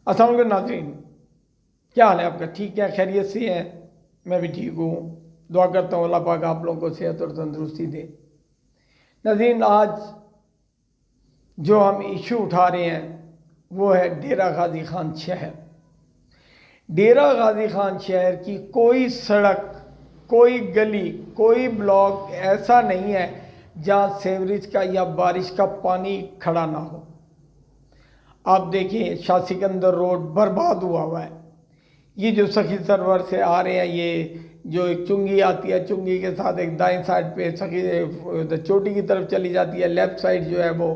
अस्सलाम वालेकुम नाज़रीन, क्या हाल है आपका? ठीक है, खैरियत से है? मैं भी ठीक हूँ। दुआ करता हूँ अल्लाह पाक आप लोगों को सेहत और तंदुरुस्ती दे। नाज़रीन, आज जो हम इशू उठा रहे हैं वो है डेरा गाजी खान शहर। डेरा गाजी खान शहर की कोई सड़क, कोई गली, कोई ब्लॉक ऐसा नहीं है जहाँ सीवरेज का या बारिश का पानी खड़ा ना हो। आप देखिए, शाह सिकंदर रोड बर्बाद हुआ है। ये जो सखी सरवर से आ रहे हैं, ये जो एक चुंगी आती है, चुंगी के साथ एक दाएं साइड पे सखी चोटी की तरफ चली जाती है, लेफ्ट साइड जो है वो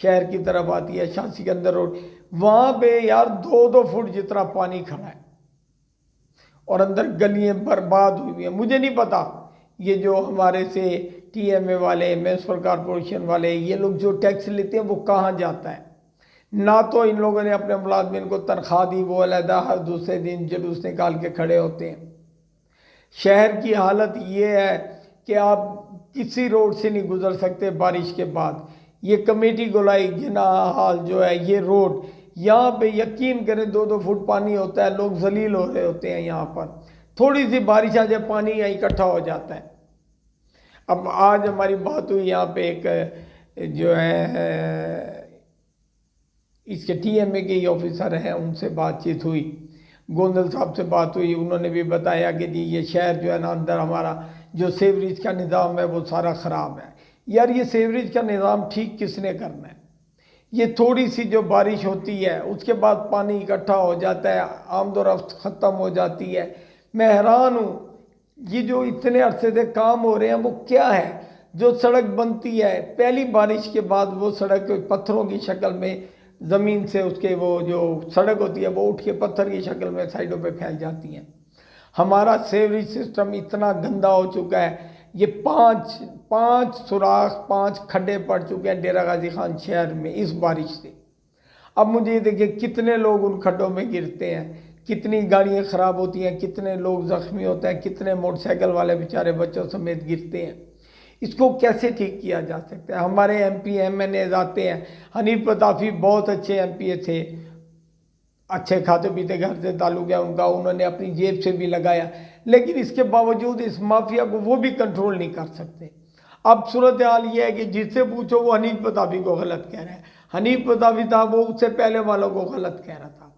शहर की तरफ आती है, शाह सिकंदर रोड। वहाँ पे यार 2-2 फुट जितना पानी खड़ा है और अंदर गलियाँ बर्बाद हुई हैं। मुझे नहीं पता ये जो हमारे से TMA वाले, म्यूनसिपल कॉरपोरेशन वाले, ये लोग जो टैक्स लेते हैं वो कहाँ जाता है। ना तो इन लोगों ने अपने मुलाजमिन को तनख्वाह दी, वो अलहदा हर दूसरे दिन जुलूस निकाल के खड़े होते हैं। शहर की हालत ये है कि आप किसी रोड से नहीं गुजर सकते बारिश के बाद। ये कमेटी गोलाई जिना हाल जो है, ये रोड यहाँ पे यकीन करें 2-2 फुट पानी होता है, लोग जलील हो रहे होते हैं। यहाँ पर थोड़ी सी बारिश आ जाए, पानी यहाँ इकट्ठा हो जाता है। अब आज हमारी बात हुई यहाँ पे एक जो है इसके TMA के ही ऑफिसर हैं, उनसे बातचीत हुई, गोंदल साहब से बात हुई। उन्होंने भी बताया कि जी ये शहर जो है ना, अंदर हमारा जो सीवरेज का निज़ाम है वो सारा ख़राब है। यार ये सीवरेज का निज़ाम ठीक किसने करना है? ये थोड़ी सी जो बारिश होती है उसके बाद पानी इकट्ठा हो जाता है, आमदोरफ्त ख़त्म हो जाती है। मैं हैरान हूँ, ये जो इतने अरसे से काम हो रहे हैं वो क्या है? जो सड़क बनती है पहली बारिश के बाद, वो सड़क पत्थरों की शक्ल में ज़मीन से उसके वो जो सड़क होती है वो उठ के पत्थर की शक्ल में साइडों पे फैल जाती हैं। हमारा सीवरेज सिस्टम इतना गंदा हो चुका है, ये पाँच सुराख, 5 खड्डे पड़ चुके हैं डेरा गाजी खान शहर में इस बारिश से। अब मुझे ये देखिए, कितने लोग उन खड्डों में गिरते हैं, कितनी गाड़ियाँ ख़राब होती हैं, कितने लोग ज़ख्मी होते हैं, कितने मोटरसाइकिल वाले बेचारे बच्चों समेत गिरते हैं। इसको कैसे ठीक किया जा सकता है? हमारे MP MNA आते हैं। हनीफ पताफी बहुत अच्छे MP थे, अच्छे खाते पीते घर से ताल्लुक़ है उनका, उन्होंने अपनी जेब से भी लगाया, लेकिन इसके बावजूद इस माफिया को वो भी कंट्रोल नहीं कर सकते। अब सूरत हाल ये है कि जिससे पूछो वो हनीफ पताफी को गलत कह रहा है। हनीफ पताफी था वो उससे पहले वालों को गलत कह रहा था।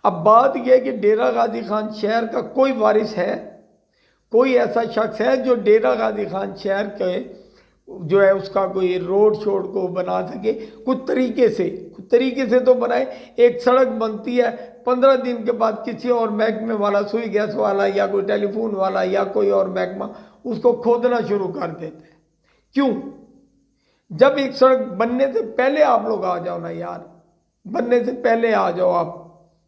अब बात यह है कि डेरा गाजी खान शहर का कोई वारिस है, कोई ऐसा शख्स है जो डेरा गाजी खान शहर के जो है उसका कोई रोड शोड को बना सके? कुछ तरीके से तो बनाए। एक सड़क बनती है, 15 दिन के बाद किसी और महकमे वाला, सुई गैस वाला या कोई टेलीफोन वाला या कोई और महकमा उसको खोदना शुरू कर देता है। क्यों? जब एक सड़क बनने से पहले आप लोग आ जाओ ना यार, बनने से पहले आ जाओ। आप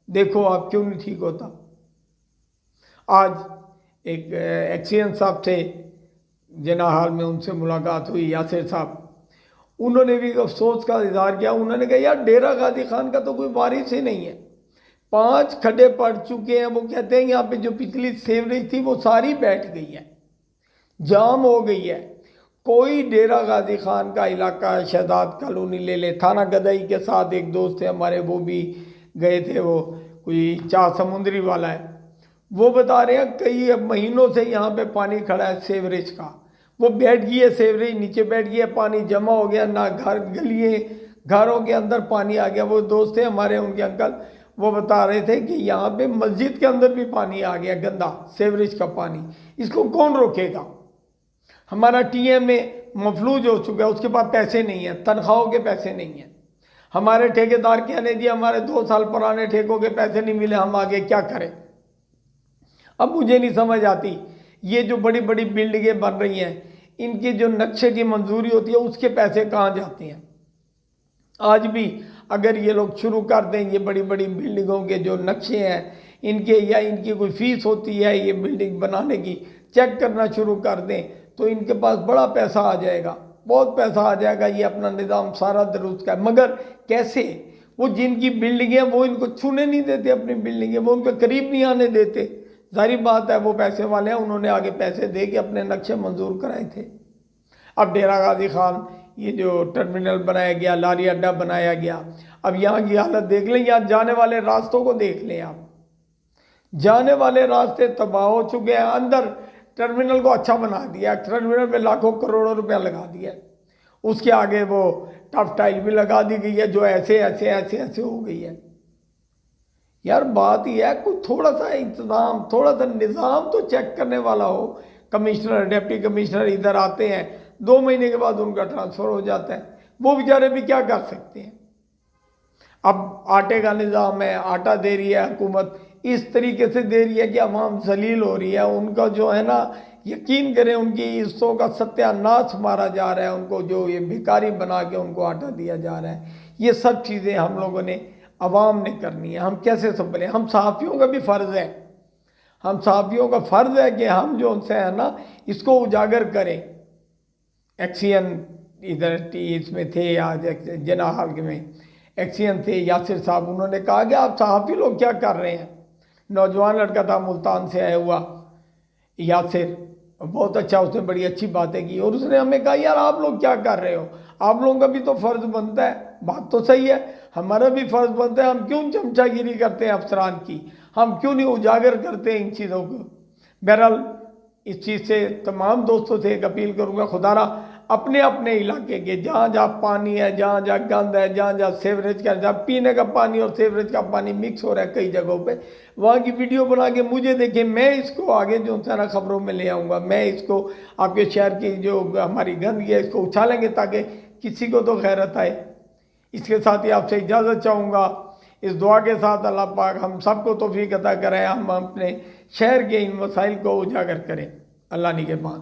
देखो आप क्यों नहीं ठीक होता। आज एक एक्सीएन साहब थे जिना हाल में, उनसे मुलाकात हुई, यासिर साहब, उन्होंने भी अफसोस का इजहार किया। उन्होंने कहा यार डेरा गाजी खान का तो कोई वारिस ही नहीं है, 5 खड्डे पड़ चुके हैं। वो कहते हैं यहाँ पे जो पिछली सीवरेज थी वो सारी बैठ गई है, जाम हो गई है। कोई डेरा गाजी खान का इलाका, शहजाद कॉलोनी ले ले, थाना गदई के साथ एक दोस्त थे हमारे, वो भी गए थे, वो कोई चाह समुंदरी वाला है, वो बता रहे हैं कई महीनों से यहाँ पे पानी खड़ा है सीवरेज का। वो बैठ गई है सीवरेज, नीचे बैठ गई है, पानी जमा हो गया, ना गलिए घरों के अंदर पानी आ गया। वो दोस्त थे हमारे, उनके अंकल, वो बता रहे थे कि यहाँ पे मस्जिद के अंदर भी पानी आ गया, गंदा सीवरेज का पानी। इसको कौन रोकेगा? हमारा TMA मफलूज हो चुका है, उसके पास पैसे नहीं है, तनख्वाहों के पैसे नहीं हैं। हमारे ठेकेदार कहने दिए हमारे 2 साल पुराने ठेकों के पैसे नहीं मिले, हम आगे क्या करें? अब मुझे नहीं समझ आती, ये जो बड़ी बड़ी बिल्डिंगें बन रही हैं, इनके जो नक्शे की मंजूरी होती है उसके पैसे कहाँ जाते हैं? आज भी अगर ये लोग शुरू कर दें, ये बड़ी बड़ी बिल्डिंगों के जो नक्शे हैं इनके, या इनकी कोई फीस होती है ये बिल्डिंग बनाने की, चेक करना शुरू कर दें, तो इनके पास बड़ा पैसा आ जाएगा, बहुत पैसा आ जाएगा। ये अपना निज़ाम सारा दुरुस्त का, मगर कैसे? वो जिनकी बिल्डिंग है वो इनको छूने नहीं देते, अपनी बिल्डिंग है वो उनके करीब नहीं आने देते। जाहिर बात है वो पैसे वाले हैं, उन्होंने आगे पैसे दे के अपने नक्शे मंजूर कराए थे। अब डेरा गाजी खान ये जो टर्मिनल बनाया गया, लारी अड्डा बनाया गया, अब यहाँ की हालत देख लें, यहाँ जाने वाले रास्तों को देख लें आप, जाने वाले रास्ते तबाह हो चुके हैं। अंदर टर्मिनल को अच्छा बना दिया, टर्मिनल पे लाखों करोड़ों रुपया लगा दिया, उसके आगे वो टफ टाइल भी लगा दी गई है जो ऐसे ऐसे ऐसे ऐसे हो गई है। यार बात यह है कुछ थोड़ा सा इंतज़ाम, थोड़ा सा निज़ाम तो चेक करने वाला हो। कमिश्नर डिप्टी कमिश्नर इधर आते हैं, 2 महीने के बाद उनका ट्रांसफ़र हो जाता है, वो बेचारे भी क्या कर सकते हैं। अब आटे का निज़ाम है, आटा दे रही है हुकूमत, इस तरीके से दे रही है कि अवाम जलील हो रही है। उनका जो है ना, यकीन करें उनकी हिस्सों का सत्यानाश मारा जा रहा है, उनको जो ये भिखारी बना के उनको आटा दिया जा रहा है। ये सब चीज़ें हम लोगों ने, अवाम ने करनी है। हम कैसे संभलें? हम सहाफ़ियों का भी फ़र्ज़ है, हम सहाफ़ियों का फ़र्ज़ है कि हम जो उनसे है ना इसको उजागर करें। एक्सियन इधर इसमें थे, आज जना हाल में एक्सियन थे यासिर साहब, उन्होंने कहा कि आप सहाफ़ी लोग क्या कर रहे हैं। नौजवान लड़का था मुल्तान से आया हुआ यासिर, बहुत अच्छा, उसने बड़ी अच्छी बातें की और उसने हमें कहा यार आप लोग क्या कर रहे हो, आप लोगों का भी तो फ़र्ज़ बनता है। बात तो सही है, हमारा भी फ़र्ज़ बनता है। हम क्यों चमचागिरी करते हैं अफसरान की, हम क्यों नहीं उजागर करते हैं इन चीज़ों को। बहरहाल इस चीज़ से तमाम दोस्तों से एक अपील करूँगा, खुदारा अपने अपने इलाके के जहाँ जहाँ पानी है, जहाँ जहाँ गंद है, जहाँ जहाँ सेवरेज का, जहाँ पीने का पानी और सेवरेज का पानी मिक्स हो रहा है कई जगहों पे, वहाँ की वीडियो बना के मुझे देखें, मैं इसको आगे जो सारा खबरों में ले आऊँगा। मैं इसको आपके शहर की जो हमारी गंदगी है इसको उछालेंगे ताकि किसी को तो खैरत आए। इसके साथ ही आपसे इजाज़त चाहूँगा, इस दुआ के साथ अल्लाह पाक हम सबको तौफीक अता करें, हम अपने शहर के इन मसाइल को उजागर करें। अल्लाह निगहबान।